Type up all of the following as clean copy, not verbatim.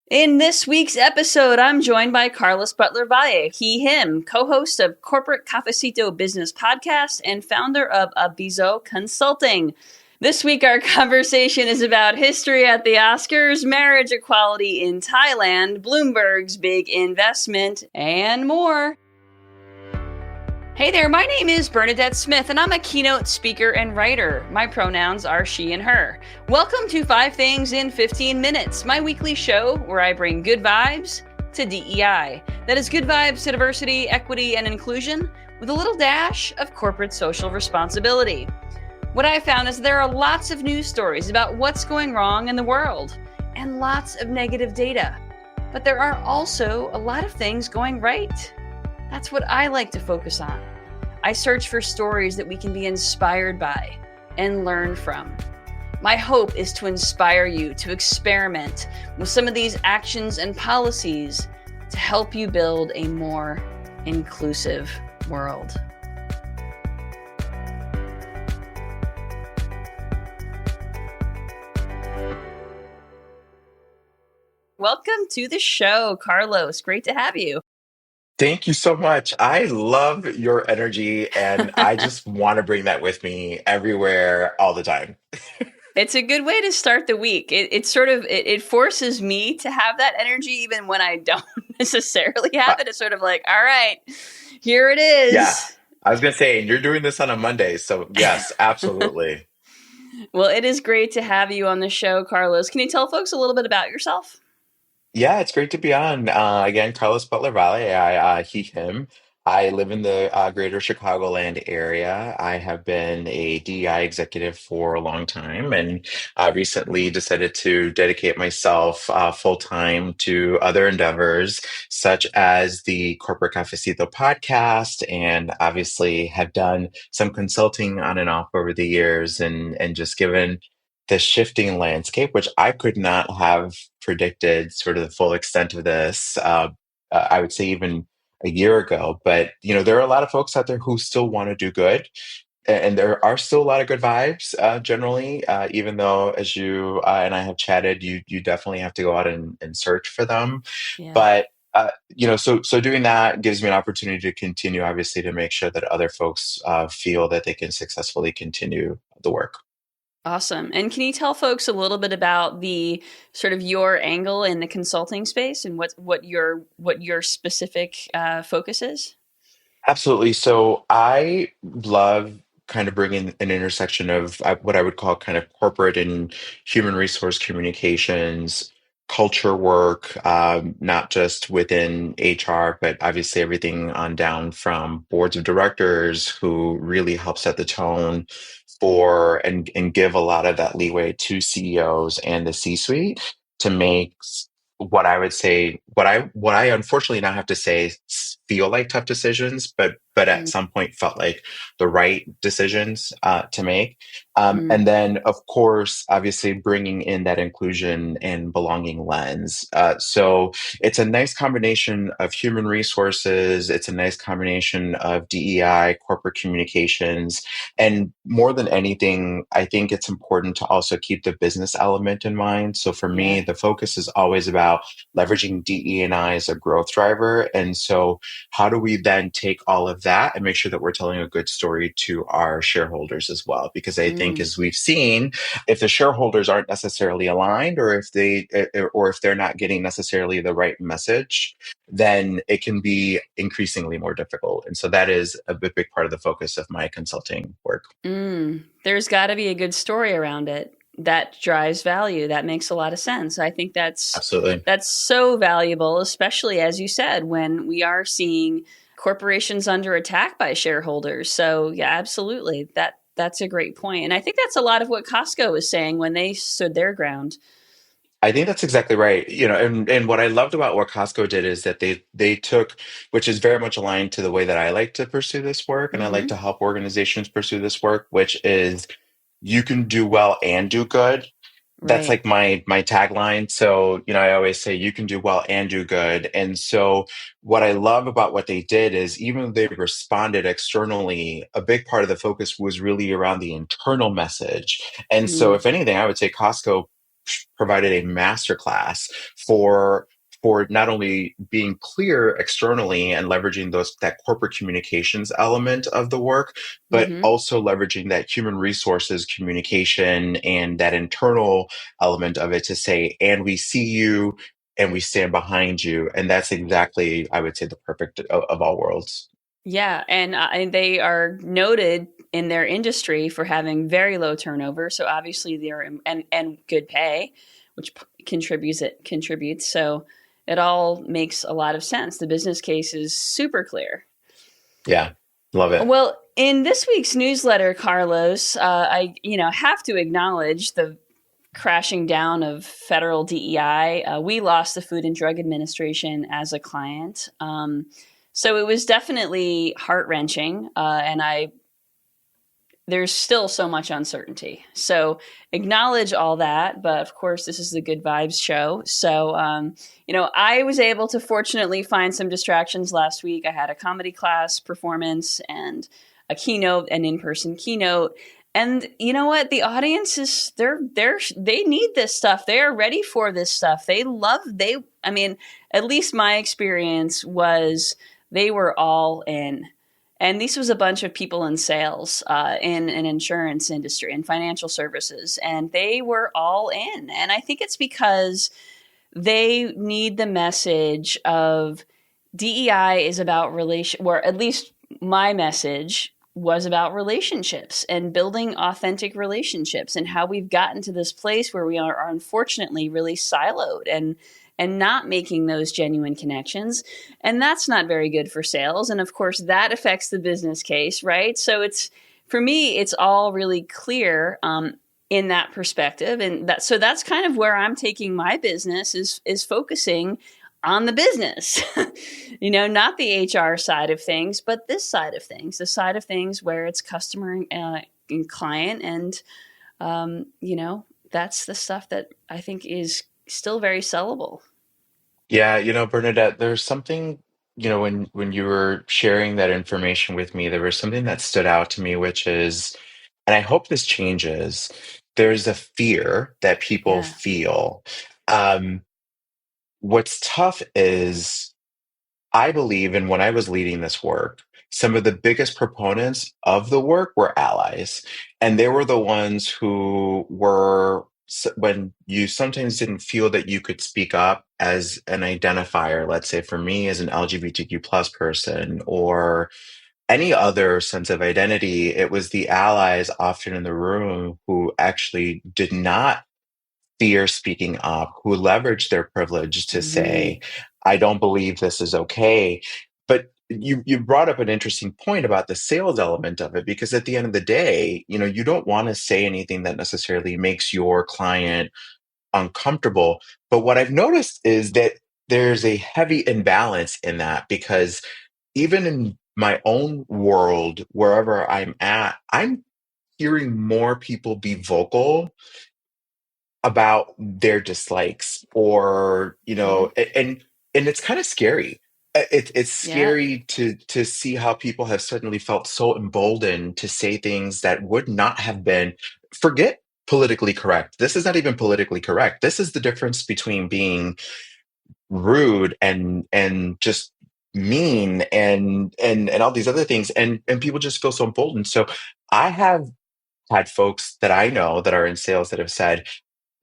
In this week's episode, I'm joined by Carlos Butler-Vale, he, him, co-host of corporate Cafecito Business Podcast and founder of Avizo Consulting. This week, our conversation is about history at the Oscars, marriage equality in Thailand, Bloomberg's big investment, and more. Hey there, my name is Bernadette Smith, and I'm a keynote speaker and writer. My pronouns are she and her. Welcome to 5 Things in 15 Minutes, my weekly show where I bring good vibes to DEI. That is good vibes to diversity, equity, and inclusion with a little dash of corporate social responsibility. What I found is there are lots of news stories about what's going wrong in the world and lots of negative data. But there are also a lot of things going right. That's what I like to focus on. I search for stories that we can be inspired by and learn from. My hope is to inspire you to experiment with some of these actions and policies to help you build a more inclusive world. Welcome to the show, Carlos. Great to have you. Thank you so much. I love your energy and I just want to bring that with me everywhere all the time. It's a good way to start the week. It forces me to have that energy even when I don't necessarily have it. It's sort of like, all right, here it is. Yeah, I was going to say, you're doing this on a Monday. So yes, absolutely. Well, it is great to have you on the show, Carlos. Can you tell folks a little bit about yourself? Yeah, it's great to be on. Again, Carlos Butler-Vale, he, him. I live in the greater Chicagoland area. I have been a DEI executive for a long time and recently decided to dedicate myself full time to other endeavors, such as the Corporate Cafecito podcast, and obviously have done some consulting on and off over the years and just given the shifting landscape, which I could not have predicted sort of the full extent of this, I would say even a year ago. But, there are a lot of folks out there who still want to do good. And there are still a lot of good vibes generally, even though, as you and I have chatted, you definitely have to go out and search for them. Yeah. But so doing that gives me an opportunity to continue, obviously, to make sure that other folks feel that they can successfully continue the work. Awesome. And can you tell folks a little bit about the sort of your angle in the consulting space and what your specific focus is? Absolutely. So I love kind of bringing an intersection of what I would call kind of corporate and human resource communications, culture work, not just within HR, but obviously everything on down from boards of directors who really help set the tone for and give a lot of that leeway to CEOs and the C-suite to make what I would say, what I unfortunately now have to say feel like tough decisions, but at some point felt like the right decisions to make. And then, of course, obviously bringing in that inclusion and belonging lens. So it's a nice combination of human resources. It's a nice combination of DEI, corporate communications, and more than anything, I think it's important to also keep the business element in mind. So for me, the focus is always about leveraging DE&I as a growth driver. And so how do we then take all of that and make sure that we're telling a good story to our shareholders as well? Because I think, as we've seen, if the shareholders aren't necessarily aligned, or if they're not getting necessarily the right message, then it can be increasingly more difficult. And so that is a big part of the focus of my consulting work. There's got to be a good story around it that drives value. That makes a lot of sense. I think Absolutely. That's so valuable, especially as you said, when we are seeing corporations under attack by shareholders. So yeah, absolutely. That's a great point. And I think that's a lot of what Costco was saying when they stood their ground. I think that's exactly right. And what I loved about what Costco did is that they took, which is very much aligned to the way that I like to pursue this work, and I like to help organizations pursue this work, which is you can do well and do good. That's like my tagline. So, I always say you can do well and do good. And so what I love about what they did is even though they responded externally, a big part of the focus was really around the internal message. And so if anything, I would say Costco provided a masterclass for not only being clear externally and leveraging that corporate communications element of the work, but Mm-hmm. also leveraging that human resources communication and that internal element of it to say, and we see you and we stand behind you. And that's exactly, I would say, the perfect of all worlds. Yeah, and they are noted in their industry for having very low turnover. So obviously they're and good pay, which contributes. So it all makes a lot of sense. The business case is super clear. Yeah, love it. Well, in this week's newsletter, Carlos, I have to acknowledge the crashing down of federal DEI. We lost the Food and Drug Administration as a client. So it was definitely heart wrenching, and there's still so much uncertainty. So acknowledge all that, but of course, this is the Good Vibes show. So I was able to fortunately find some distractions last week. I had a comedy class performance and a keynote, an in-person keynote. And you know what? The audience is they need this stuff. They are ready for this stuff. I mean, at least my experience was they were all in. And this was a bunch of people in sales, in an insurance industry and financial services, and they were all in. And I think it's because they need the message of DEI is about or at least my message was about relationships and building authentic relationships, and how we've gotten to this place where we are unfortunately really siloed and not making those genuine connections. And that's not very good for sales. And of course, that affects the business case, right? So for me, it's all really clear in that perspective. And so that's kind of where I'm taking my business is focusing on the business, not the HR side of things, but this side of things, the side of things where it's customer and client. And, that's the stuff that I think is still very sellable. Yeah, Bernadette, there's something, when you were sharing that information with me, there was something that stood out to me, which is, and I hope this changes, there's a fear that people Yeah. feel. Um, what's tough is I believe, and when I was leading this work, some of the biggest proponents of the work were allies. And they were the ones who were, when you sometimes didn't feel that you could speak up as an identifier, let's say for me as an LGBTQ plus person or any other sense of identity, it was the allies often in the room who actually did not fear speaking up, who leverage their privilege to Mm-hmm. say, I don't believe this is okay. But you brought up an interesting point about the sales element of it, because at the end of the day, you don't want to say anything that necessarily makes your client uncomfortable. But what I've noticed is that there's a heavy imbalance in that, because even in my own world, wherever I'm at, I'm hearing more people be vocal about their dislikes, or Mm-hmm. and it's kind of scary. It's Yeah. scary to see how people have suddenly felt so emboldened to say things that would not have been, forget politically correct, this is not even politically correct, this is the difference between being rude and just mean and all these other things, and people just feel so emboldened. So I have had folks that I know that are in sales that have said,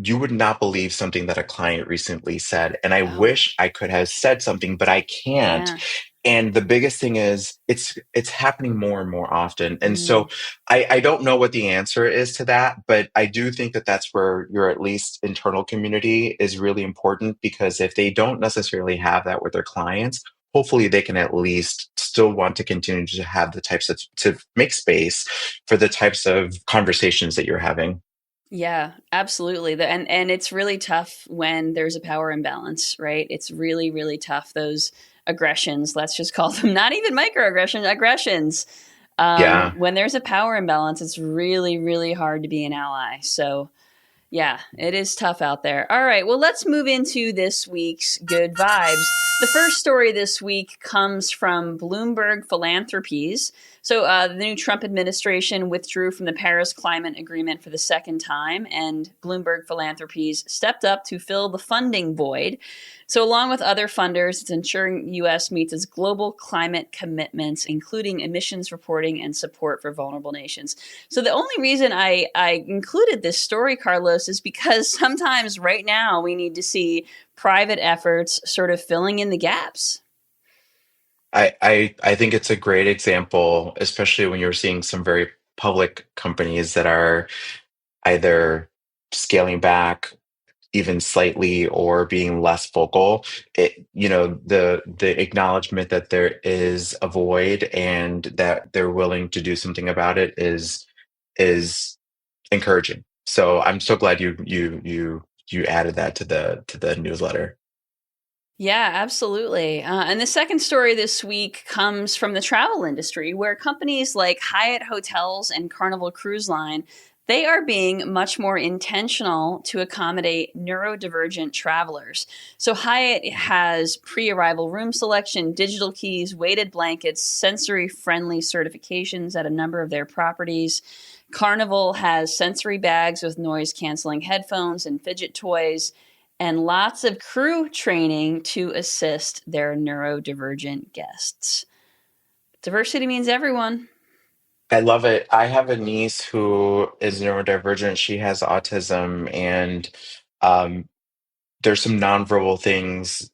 you would not believe something that a client recently said. And I Oh, wish I could have said something, but I can't. yeah. And the biggest thing is it's happening more and more often. And Mm. so I don't know what the answer is to that, but I do think that that's where your at least internal community is really important, because if they don't necessarily have that with their clients, hopefully they can at least still want to continue to have the types of, to make space for the types of conversations that you're having. Yeah, absolutely. And it's really tough when there's a power imbalance, right? It's really, really tough. Those aggressions, let's just call them not even microaggressions, aggressions. Yeah. When there's a power imbalance, it's really, really hard to be an ally. So Yeah, it is tough out there. All right, well, let's move into this week's good vibes. The first story this week comes from Bloomberg Philanthropies. So, the new Trump administration withdrew from the Paris Climate Agreement for the second time, and Bloomberg Philanthropies stepped up to fill the funding void. So, along with other funders, it's ensuring U.S. meets its global climate commitments, including emissions reporting and support for vulnerable nations. So the only reason I included this story, Carlos, is because sometimes right now we need to see private efforts sort of filling in the gaps. I think it's a great example, especially when you're seeing some very public companies that are either scaling back even slightly or being less vocal. The acknowledgement that there is a void and that they're willing to do something about it is encouraging. So I'm so glad you added that to the newsletter. Yeah, absolutely. And the second story this week comes from the travel industry, where companies like Hyatt Hotels and Carnival Cruise Line, they are being much more intentional to accommodate neurodivergent travelers. So Hyatt has pre-arrival room selection, digital keys, weighted blankets, sensory-friendly certifications at a number of their properties. Carnival has sensory bags with noise-canceling headphones and fidget toys, and lots of crew training to assist their neurodivergent guests. Diversity means everyone. I love it. I have a niece who is neurodivergent. She has autism, and um, there's some nonverbal things.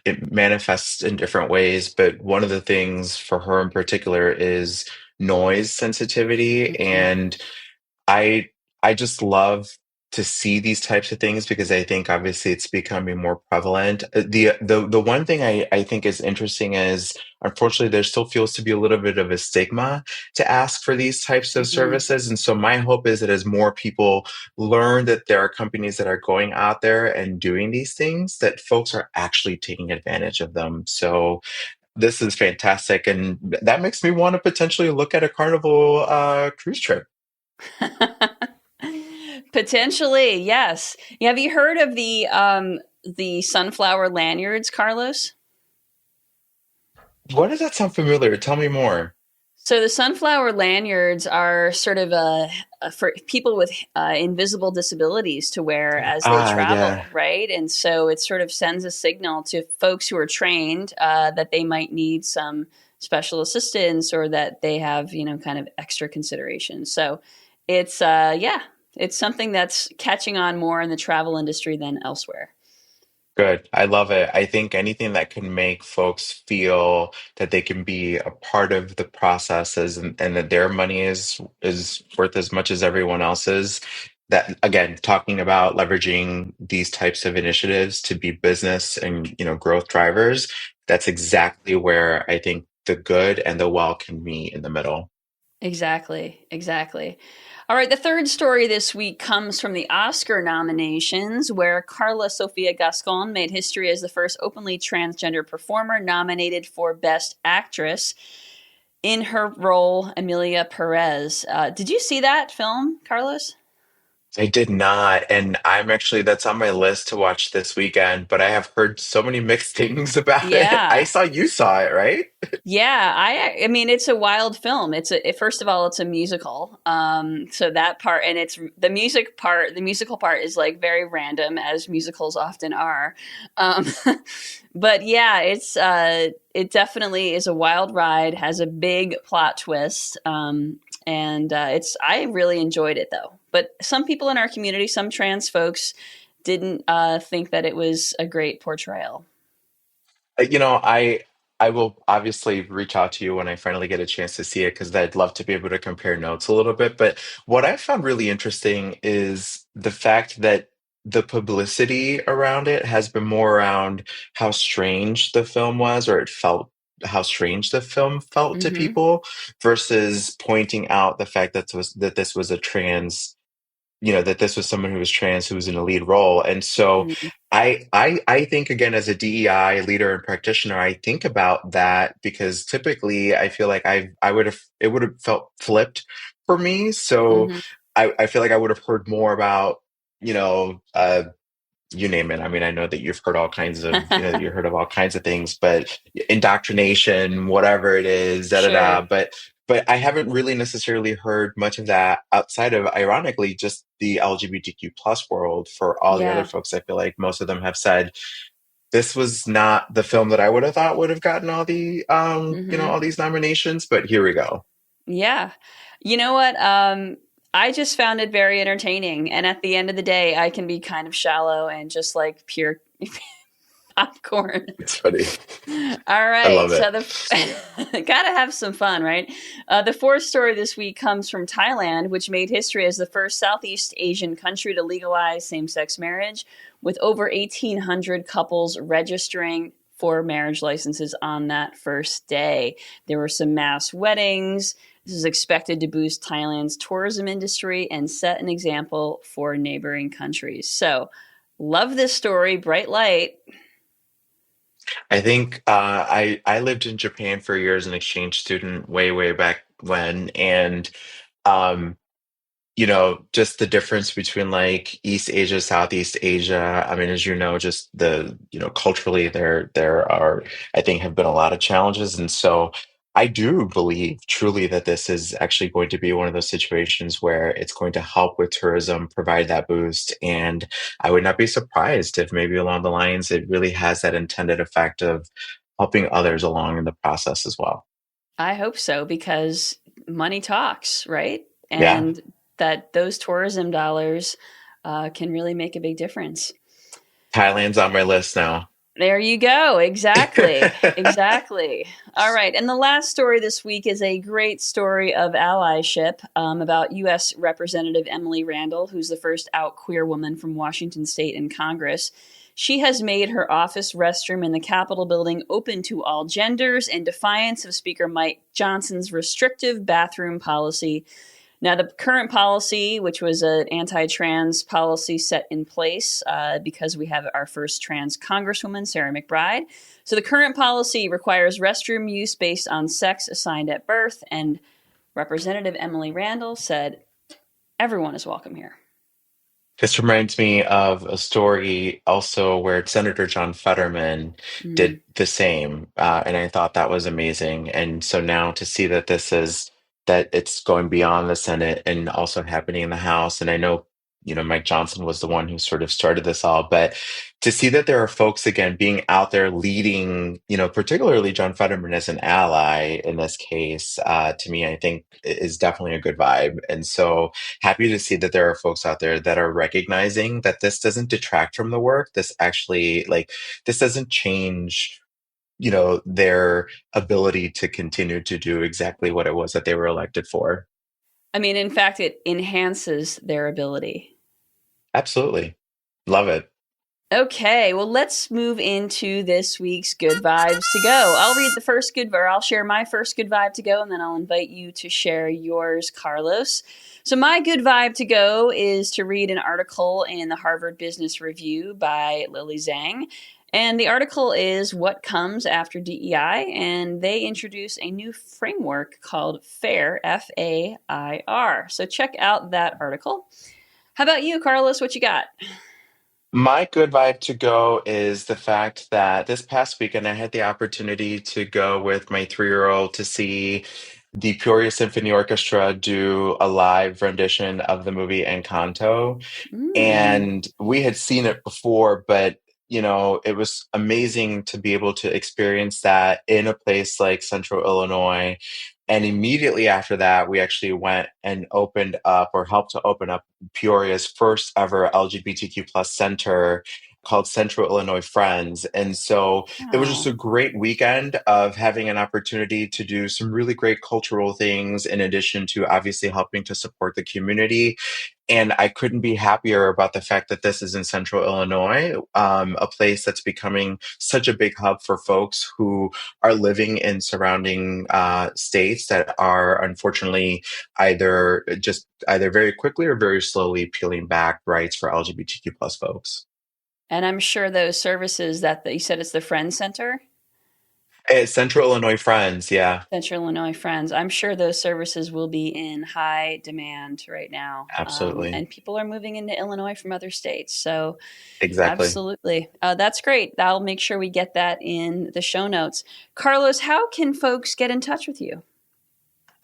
It manifests in different ways, but one of the things for her in particular is noise sensitivity, Mm-hmm. and I I just love to see these types of things because I think obviously it's becoming more prevalent. The one thing I think is interesting is unfortunately there still feels to be a little bit of a stigma to ask for these types of Mm-hmm. services. And so my hope is that as more people learn that there are companies that are going out there and doing these things, that folks are actually taking advantage of them. So this is fantastic. And that makes me want to potentially look at a Carnival cruise trip. Potentially, yes. Have you heard of the sunflower lanyards, Carlos? Why does that sound familiar? Tell me more. So the sunflower lanyards are sort of for people with invisible disabilities to wear as they Ah, yeah, travel, right? And so it sort of sends a signal to folks who are trained that they might need some special assistance or that they have, kind of extra consideration. So it's yeah, it's something that's catching on more in the travel industry than elsewhere. good. I love it. I think anything that can make folks feel that they can be a part of the processes and that their money is worth as much as everyone else's. That again, talking about leveraging these types of initiatives to be business and growth drivers, that's exactly where I think the good and the well can meet in the middle. Exactly, exactly. All right, the third story this week comes from the Oscar nominations, where Carla Sofia Gascon made history as the first openly transgender performer nominated for Best Actress in her role, Emilia Perez. Did you see that film, Carlos? I did not, and that's on my list to watch this weekend, but I have heard so many mixed things about it. I Yeah. saw you saw it, right? Yeah, I mean it's a wild film. First of all, it's a musical. So that part, and it's the music part, the musical part is like very random, as musicals often are. Um, but yeah, it definitely is a wild ride, has a big plot twist. And it's I really enjoyed it though. But some people in our community, some trans folks didn't think that it was a great portrayal. I will obviously reach out to you when I finally get a chance to see it because I'd love to be able to compare notes a little bit. But what I found really interesting is the fact that the publicity around it has been more around how strange the film was, or it felt how strange the film felt to Mm-hmm. people, versus pointing out the fact that this was a that this was someone who was trans who was in a lead role. And so Mm-hmm. I think again as a DEI leader and practitioner, I think about that because typically I feel like I would have it would have felt flipped for me. So Mm-hmm. I feel like I would have heard more about you know, you name it. I mean, I know that you've heard all kinds of, you heard of all kinds of things, but indoctrination, whatever it is, da da da. Sure. But I haven't really necessarily heard much of that outside of, ironically, just the LGBTQ plus world. For all the other Yeah. folks, I feel like most of them have said this was not the film that I would have thought would have gotten all the, Hmm. all these nominations. But here we go. Yeah. You know what? I just found it very entertaining. And at the end of the day, I can be kind of shallow and just like pure popcorn. It's funny. All I right. love So it. the gotta have some fun, right? The fourth story this week comes from Thailand, which made history as the first Southeast Asian country to legalize same sex marriage, with over 1,800 couples registering for marriage licenses on that first day. There were some mass weddings. This is expected to boost Thailand's tourism industry and set an example for neighboring countries. So, love this story, bright light. I think I lived in Japan for years, an exchange student way back when, and um, just the difference between like East Asia, Southeast Asia. I mean, as you know, just culturally there are, I think, have been a lot of challenges. And so I do believe truly that this is actually going to be one of those situations where it's going to help with tourism, provide that boost. And I would not be surprised if maybe along the lines it really has that intended effect of helping others along in the process as well. I hope so because money talks, right? Yeah. And that those tourism dollars can really make a big difference. Thailand's on my list now. There you go. Exactly. Exactly. All right. And the last story this week is a great story of allyship about U.S. Representative Emily Randall, who's the first out queer woman from Washington state in Congress. She has made her office restroom in the Capitol building open to all genders in defiance of Speaker Mike Johnson's restrictive bathroom policy. Now, the current policy, which was an anti trans policy set in place because we have our first trans Congresswoman, Sarah McBride. So, the current policy requires restroom use based on sex assigned at birth. And Representative Emily Randall said, everyone is welcome here. This reminds me of a story also where Senator John Fetterman Mm. did the same, and I thought that was amazing. And so now to see that that it's going beyond the Senate and also happening in the House, and I know Mike Johnson was the one who sort of started this all, but to see that there are folks again being out there leading, particularly John Fetterman as an ally in this case, to me, I think is definitely a good vibe, and so happy to see that there are folks out there that are recognizing that this doesn't detract from the work. This actually, like, this doesn't change, their ability to continue to do exactly what it was that they were elected for. I mean, in fact, it enhances their ability. Absolutely. Love it. Okay, well, let's move into this week's good vibes to go. I'll read the first good, or I'll share my first good vibe to go, and then I'll invite you to share yours, Carlos. So, my good vibe to go is to read an article in the Harvard Business Review by Lily Zhang. And the article is What Comes After DEI, and they introduce a new framework called FAIR, FAIR. So, check out that article. How about you, Carlos? What you got? My good vibe to go is the fact that this past weekend I had the opportunity to go with my 3-year-old to see the Peoria Symphony Orchestra do a live rendition of the movie Encanto. Mm. And we had seen it before, but it was amazing to be able to experience that in a place like Central Illinois. And immediately after that, we actually went and opened up or helped to open up Peoria's first ever LGBTQ plus center called Central Illinois Friends. And so it was just Oh. a great weekend of having an opportunity to do some really great cultural things in addition to obviously helping to support the community. And I couldn't be happier about the fact that this is in Central Illinois, a place that's becoming such a big hub for folks who are living in surrounding states that are unfortunately either very quickly or very slowly peeling back rights for LGBTQ plus folks. And I'm sure those services that you said it's the Friend Center. Central Illinois Friends, yeah, Central Illinois Friends. I'm sure those services will be in high demand right now. absolutely. And people are moving into Illinois from other states. So, Exactly. absolutely. That's great. I'll make sure we get that in the show notes. Carlos, how can folks get in touch with you?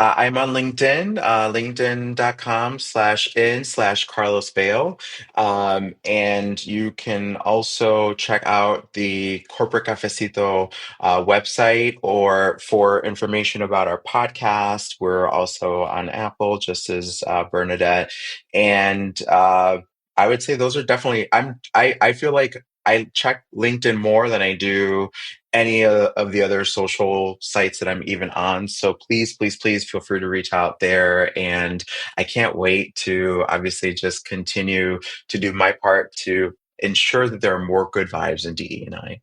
I'm on LinkedIn, linkedin.com/in/Carlos Bale. And you can also check out the Corporate Cafecito website or for information about our podcast. We're also on Apple, just as Bernadette. And I would say those are definitely, I feel like I check LinkedIn more than I do any of the other social sites that I'm even on. So please, please, please feel free to reach out there. And I can't wait to obviously just continue to do my part to ensure that there are more good vibes in DE&I.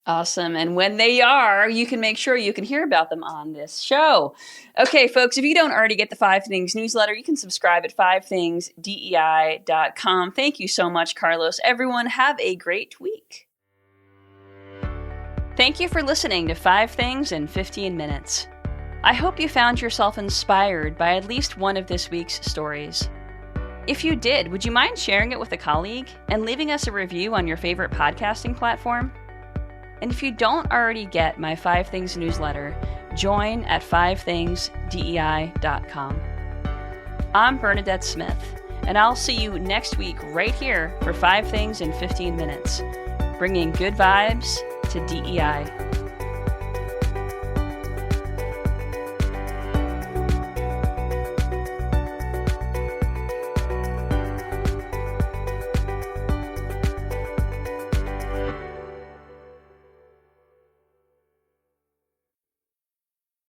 Awesome. And when they are, you can make sure you can hear about them on this show. Okay, folks, if you don't already get the 5 Things newsletter, you can subscribe at 5thingsdei.com. Thank you so much, Carlos. Everyone, have a great week. Thank you for listening to 5 Things in 15 Minutes. I hope you found yourself inspired by at least one of this week's stories. If you did, would you mind sharing it with a colleague and leaving us a review on your favorite podcasting platform? And if you don't already get my 5 Things newsletter, join at 5thingsdei.com. I'm Bernadette Smith, and I'll see you next week right here for 5 Things in 15 Minutes, bringing good vibes to DEI.